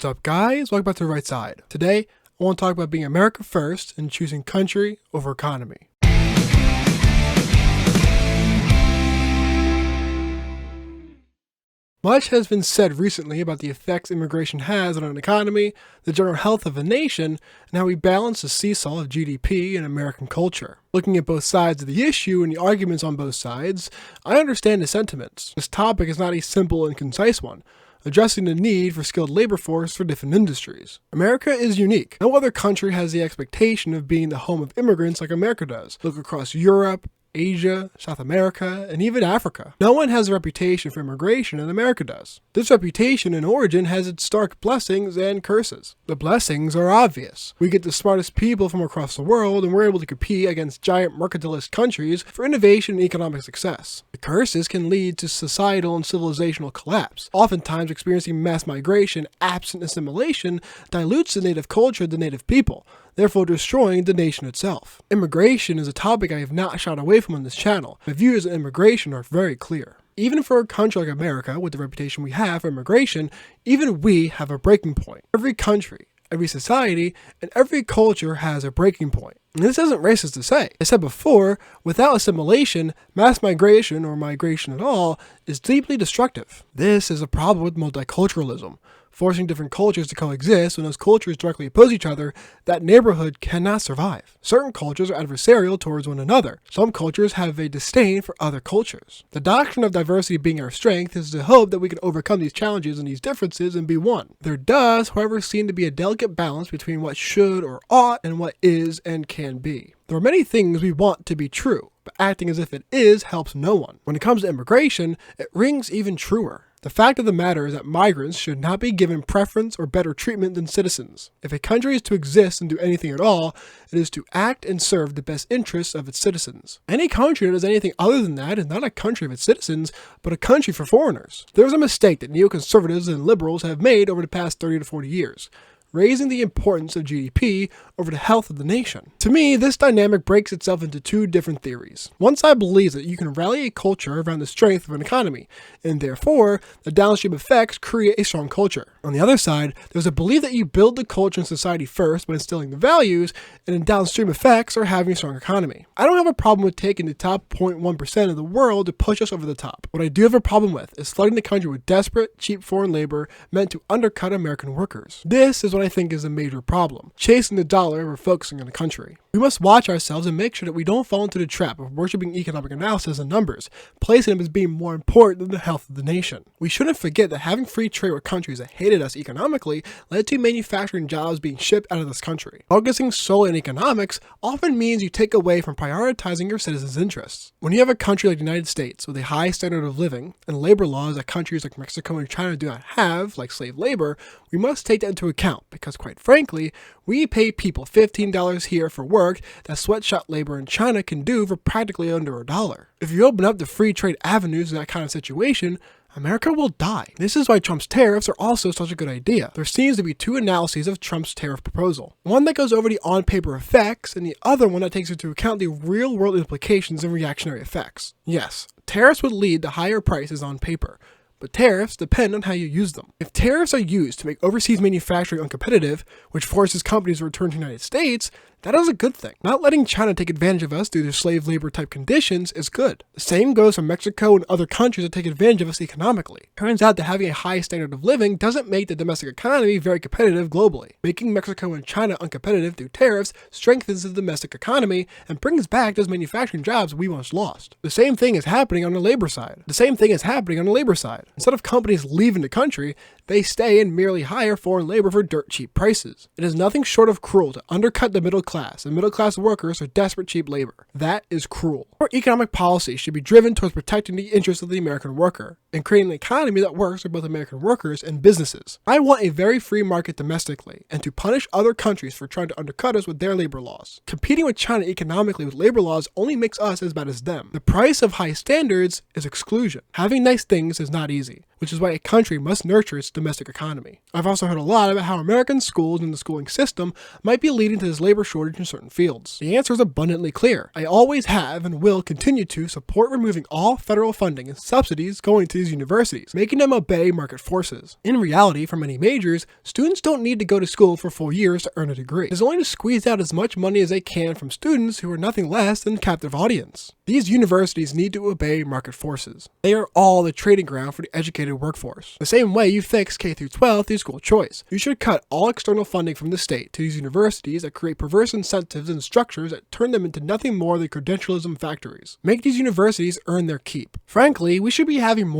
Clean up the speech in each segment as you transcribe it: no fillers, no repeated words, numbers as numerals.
What's up, guys? Welcome back to The Right Side. Today, I want to talk about being America first and choosing country over economy. Much has been said recently about the effects immigration has on an economy, the general health of a nation, and how we balance the seesaw of GDP and American culture. Looking at both sides of the issue and the arguments on both sides, I understand the sentiments. This topic is not a simple and concise one, addressing the need for skilled labor force for different industries. America is unique. No other country has the expectation of being the home of immigrants like America does. Look across Europe, Asia, South America, and even Africa. No one has a reputation for immigration as America does. This reputation and origin has its stark blessings and curses. The blessings are obvious. We get the smartest people from across the world, and we're able to compete against giant mercantilist countries for innovation and economic success. The curses can lead to societal and civilizational collapse. Oftentimes, experiencing mass migration absent assimilation dilutes the native culture of the native people, therefore destroying the nation itself. Immigration is a topic I have not shied away from on this channel. My views on immigration are very clear. Even for a country like America, with the reputation we have for immigration, even we have a breaking point. Every country, every society, and every culture has a breaking point. And this isn't racist to say. I said before, without assimilation, mass migration, or migration at all, is deeply destructive. This is a problem with multiculturalism. Forcing different cultures to coexist when those cultures directly oppose each other, that neighborhood cannot survive. Certain cultures are adversarial towards one another. Some cultures have a disdain for other cultures. The doctrine of diversity being our strength is the hope that we can overcome these challenges and these differences and be one. There does, however, seem to be a delicate balance between what should or ought and what is and can be. There are many things we want to be true, but acting as if it is helps no one. When it comes to immigration, it rings even truer. The fact of the matter is that migrants should not be given preference or better treatment than citizens. If a country is to exist and do anything at all, it is to act and serve the best interests of its citizens. Any country that does anything other than that is not a country of its citizens, but a country for foreigners. There is a mistake that neoconservatives and liberals have made over the past 30 to 40 years. Raising the importance of GDP over the health of the nation. To me, this dynamic breaks itself into two different theories. One side believes that you can rally a culture around the strength of an economy, and therefore, the downstream effects create a strong culture. On the other side, there's a belief that you build the culture and society first by instilling the values, and the downstream effects are having a strong economy. I don't have a problem with taking the top 0.1% of the world to push us over the top. What I do have a problem with is flooding the country with desperate, cheap foreign labor meant to undercut American workers. This is what I think is a major problem. Chasing the dollar over focusing on the country. We must watch ourselves and make sure that we don't fall into the trap of worshiping economic analysis and numbers, placing them as being more important than the health of the nation. We shouldn't forget that having free trade with countries that hated us economically led to manufacturing jobs being shipped out of this country. Focusing solely on economics often means you take away from prioritizing your citizens' interests. When you have a country like the United States with a high standard of living and labor laws that countries like Mexico and China do not have, like slave labor, we must take that into account because, quite frankly, we pay people $15 here for work that sweatshop labor in China can do for practically under $1. If you open up the free trade avenues in that kind of situation, America will die. This is why Trump's tariffs are also such a good idea. There seems to be two analyses of Trump's tariff proposal. One that goes over the on-paper effects, and the other one that takes into account the real-world implications and reactionary effects. Yes, tariffs would lead to higher prices on paper, but tariffs depend on how you use them. If tariffs are used to make overseas manufacturing uncompetitive, which forces companies to return to the United States, that is a good thing. Not letting China take advantage of us through their slave labor type conditions is good. The same goes for Mexico and other countries that take advantage of us economically. Turns out that having a high standard of living doesn't make the domestic economy very competitive globally. Making Mexico and China uncompetitive through tariffs strengthens the domestic economy and brings back those manufacturing jobs we once lost. The same thing is happening on the labor side. Instead of companies leaving the country, they stay and merely hire foreign labor for dirt cheap prices. It is nothing short of cruel to undercut the middle class, and middle class workers are desperate cheap labor. That is cruel. Our economic policy should be driven towards protecting the interests of the American worker and creating an economy that works for both American workers and businesses. I want a very free market domestically, and to punish other countries for trying to undercut us with their labor laws. Competing with China economically with labor laws only makes us as bad as them. The price of high standards is exclusion. Having nice things is not easy, which is why a country must nurture its domestic economy. I've also heard a lot about how American schools and the schooling system might be leading to this labor shortage in certain fields. The answer is abundantly clear. I always have and will continue to support removing all federal funding and subsidies going to these universities, making them obey market forces. In reality, for many majors, students don't need to go to school for full years to earn a degree. It's only to squeeze out as much money as they can from students who are nothing less than captive audience. These universities need to obey market forces. They are all the trading ground for the educated workforce. The same way you fix K-12 through school choice. You should cut all external funding from the state to these universities that create perverse incentives and structures that turn them into nothing more than credentialism factories. Make these universities earn their keep. Frankly, we should be having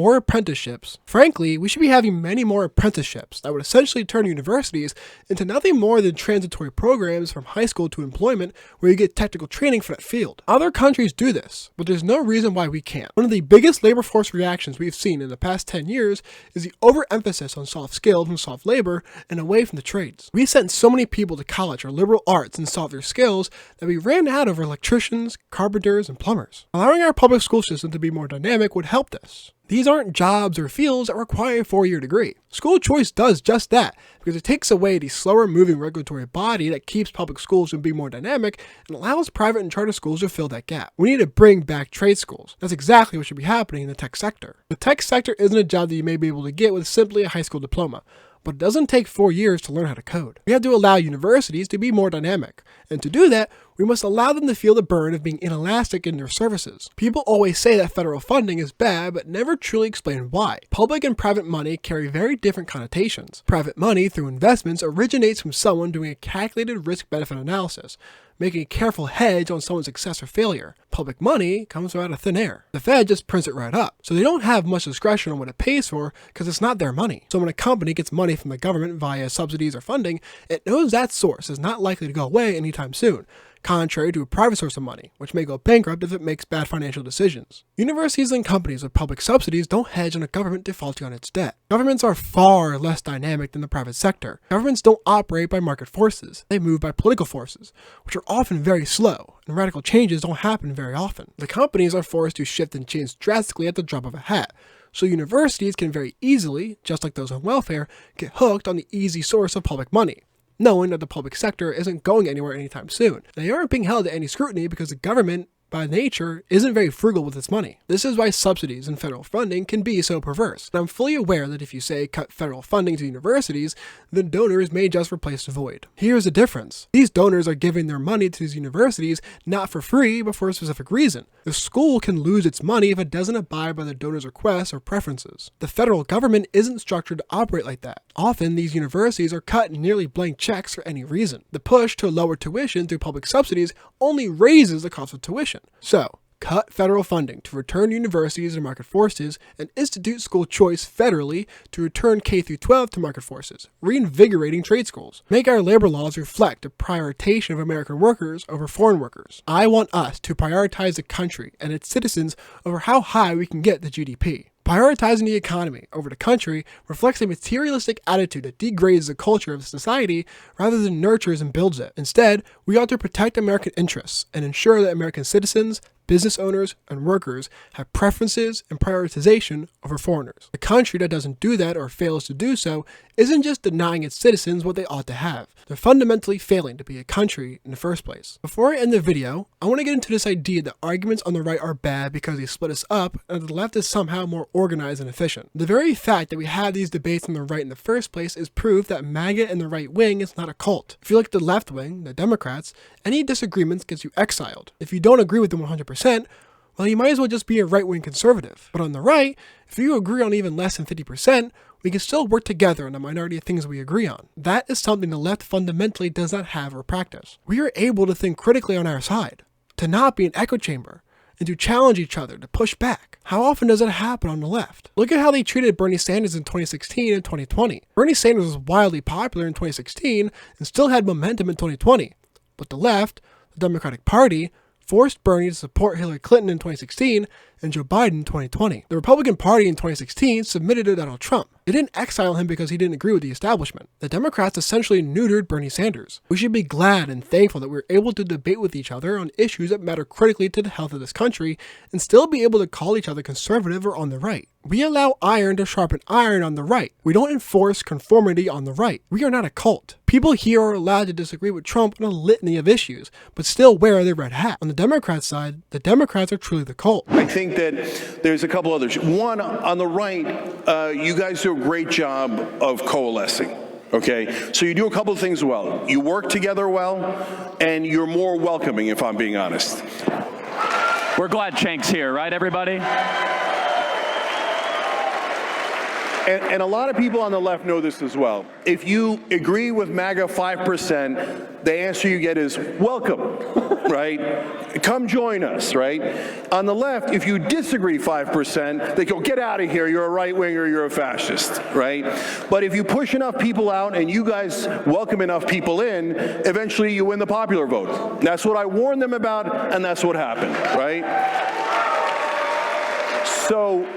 many more apprenticeships that would essentially turn universities into nothing more than transitory programs from high school to employment where you get technical training for that field. Other countries do this, but there's no reason why we can't. One of the biggest labor force reactions we've seen in the past 10 years is the overemphasis on soft skills and soft labor and away from the trades. We sent so many people to college for liberal arts and softer skills that we ran out of electricians, carpenters, and plumbers. Allowing our public school system to be more dynamic would help this. These aren't jobs or fields that require a 4-year degree. School choice does just that, because it takes away the slower moving regulatory body that keeps public schools from being more dynamic and allows private and charter schools to fill that gap. We need to bring back trade schools. That's exactly what should be happening in the tech sector. The tech sector isn't a job that you may be able to get with simply a high school diploma, but it doesn't take 4 years to learn how to code. We have to allow universities to be more dynamic, and to do that, we must allow them to feel the burden of being inelastic in their services. People always say that federal funding is bad, but never truly explain why. Public and private money carry very different connotations. Private money, through investments, originates from someone doing a calculated risk-benefit analysis, making a careful hedge on someone's success or failure. Public money comes out of thin air. The Fed just prints it right up, so they don't have much discretion on what it pays for because it's not their money. So when a company gets money from the government via subsidies or funding, it knows that source is not likely to go away anytime soon, contrary to a private source of money, which may go bankrupt if it makes bad financial decisions. Universities and companies with public subsidies don't hedge on a government defaulting on its debt. Governments are far less dynamic than the private sector. Governments don't operate by market forces. They move by political forces, which are often very slow, and radical changes don't happen very often. The companies are forced to shift and change drastically at the drop of a hat. So universities can very easily, just like those on welfare, get hooked on the easy source of public money, knowing that the public sector isn't going anywhere anytime soon. They aren't being held to any scrutiny because the government, by nature, isn't very frugal with its money. This is why subsidies and federal funding can be so perverse. And I'm fully aware that if you say cut federal funding to universities, the donors may just replace the void. Here's the difference. These donors are giving their money to these universities not for free, but for a specific reason. The school can lose its money if it doesn't abide by the donor's requests or preferences. The federal government isn't structured to operate like that. Often, these universities are cut nearly blank checks for any reason. The push to lower tuition through public subsidies only raises the cost of tuition. So, cut federal funding to return universities to market forces and institute school choice federally to return K-12 to market forces, reinvigorating trade schools. Make our labor laws reflect a prioritization of American workers over foreign workers. I want us to prioritize the country and its citizens over how high we can get the GDP. Prioritizing the economy over the country reflects a materialistic attitude that degrades the culture of society rather than nurtures and builds it. Instead, we ought to protect American interests and ensure that American citizens, business owners, and workers have preferences and prioritization over foreigners. A country that doesn't do that or fails to do so isn't just denying its citizens what they ought to have. They're fundamentally failing to be a country in the first place. Before I end the video, I want to get into this idea that arguments on the right are bad because they split us up and that the left is somehow more organized and efficient. The very fact that we have these debates on the right in the first place is proof that MAGA and the right wing is not a cult. If you like the left wing, the Democrats, any disagreements gets you exiled. If you don't agree with them 100%, well, you might as well just be a right-wing conservative. But on the right, if you agree on even less than 50%, we can still work together on a minority of things we agree on. That is something the left fundamentally does not have or practice. We are able to think critically on our side, to not be an echo chamber, and to challenge each other, to push back. How often does that happen on the left? Look at how they treated Bernie Sanders in 2016 and 2020. Bernie Sanders was wildly popular in 2016 and still had momentum in 2020. But the left, the Democratic Party, forced Bernie to support Hillary Clinton in 2016 and Joe Biden in 2020. The Republican Party in 2016 submitted to Donald Trump. They didn't exile him because he didn't agree with the establishment. The Democrats essentially neutered Bernie Sanders. We should be glad and thankful that we're able to debate with each other on issues that matter critically to the health of this country and still be able to call each other conservative or on the right. We allow iron to sharpen iron on the right. We don't enforce conformity on the right. We are not a cult. People here are allowed to disagree with Trump on a litany of issues, but still wear their red hat. On the Democrat side, the Democrats are truly the cult. I think that there's a couple others. One, on the right, you guys do a great job of coalescing. Okay, so you do a couple of things well. You work together well, and you're more welcoming, if I'm being honest. We're glad Cenk's here, right, everybody? And a lot of people on the left know this as well. If you agree with MAGA 5%, the answer you get is welcome, right? Come join us, right? On the left, if you disagree 5%, they go, get out of here, you're a right-winger, you're a fascist, right? But if you push enough people out and you guys welcome enough people in, eventually you win the popular vote. That's what I warned them about, and that's what happened, right? So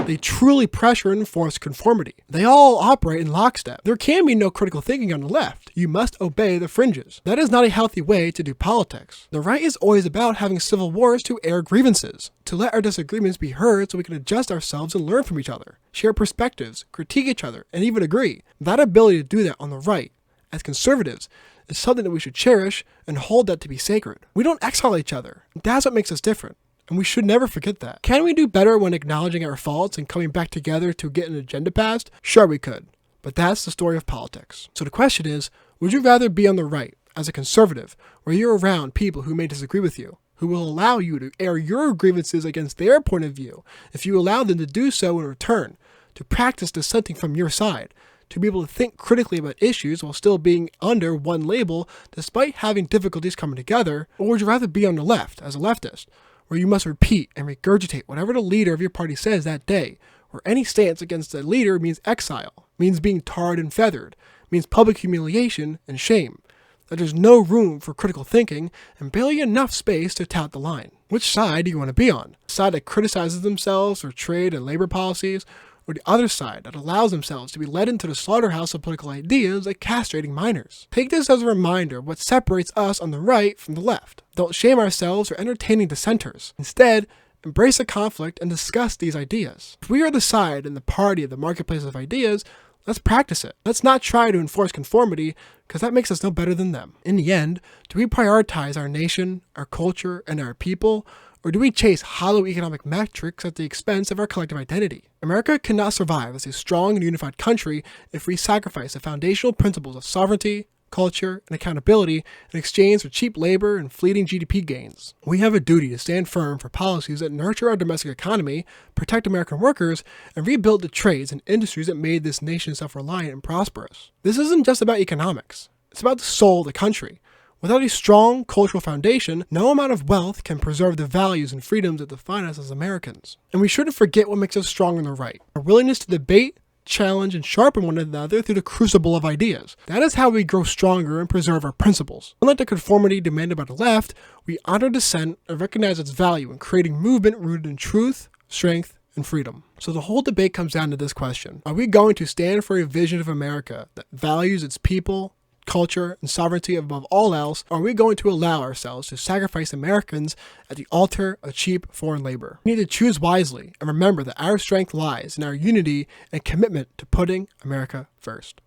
they truly pressure and enforce conformity. They all operate in lockstep. There can be no critical thinking on the left. You must obey the fringes. That is not a healthy way to do politics. The right is always about having civil wars to air grievances, to let our disagreements be heard so we can adjust ourselves and learn from each other, share perspectives, critique each other, and even agree. That ability to do that on the right, as conservatives, is something that we should cherish and hold that to be sacred. We don't exile each other. That's what makes us different. And we should never forget that. Can we do better when acknowledging our faults and coming back together to get an agenda passed? Sure we could. But that's the story of politics. So the question is, would you rather be on the right, as a conservative, where you're around people who may disagree with you, who will allow you to air your grievances against their point of view, if you allow them to do so in return, to practice dissenting from your side, to be able to think critically about issues while still being under one label despite having difficulties coming together? Or would you rather be on the left, as a leftist, where you must repeat and regurgitate whatever the leader of your party says that day, where any stance against the leader means exile, means being tarred and feathered, means public humiliation and shame, that there's no room for critical thinking and barely enough space to tout the line? Which side do you want to be on? The side that criticizes themselves for trade and labor policies, or the other side that allows themselves to be led into the slaughterhouse of political ideas like castrating minors? Take this as a reminder of what separates us on the right from the left. Don't shame ourselves for entertaining dissenters. Instead, embrace the conflict and discuss these ideas. If we are the side and the party of the marketplace of ideas, let's practice it. Let's not try to enforce conformity, because that makes us no better than them. In the end, do we prioritize our nation, our culture, and our people, or do we chase hollow economic metrics at the expense of our collective identity? America cannot survive as a strong and unified country if we sacrifice the foundational principles of sovereignty, culture, and accountability in exchange for cheap labor and fleeting GDP gains. We have a duty to stand firm for policies that nurture our domestic economy, protect American workers, and rebuild the trades and industries that made this nation self-reliant and prosperous. This isn't just about economics. It's about the soul of the country. Without a strong cultural foundation, no amount of wealth can preserve the values and freedoms that define us as Americans. And we shouldn't forget what makes us strong on the right: our willingness to debate, challenge, and sharpen one another through the crucible of ideas. That is how we grow stronger and preserve our principles. Unlike the conformity demanded by the left, we honor dissent and recognize its value in creating movement rooted in truth, strength, and freedom. So the whole debate comes down to this question: are we going to stand for a vision of America that values its people, culture, and sovereignty above all else, or are we going to allow ourselves to sacrifice Americans at the altar of cheap foreign labor? We need to choose wisely and remember that our strength lies in our unity and commitment to putting America first.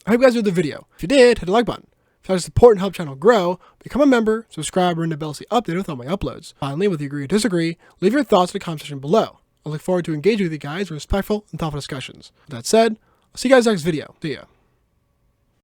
I hope you guys enjoyed the video. If you did, hit the like button. If you want to support and help the channel grow, become a member, subscribe, and ring the bell to be updated with all my uploads. Finally, whether you agree or disagree, leave your thoughts in the comment section below. I look forward to engaging with you guys in respectful and thoughtful discussions. With that said, I'll see you guys next video. See ya.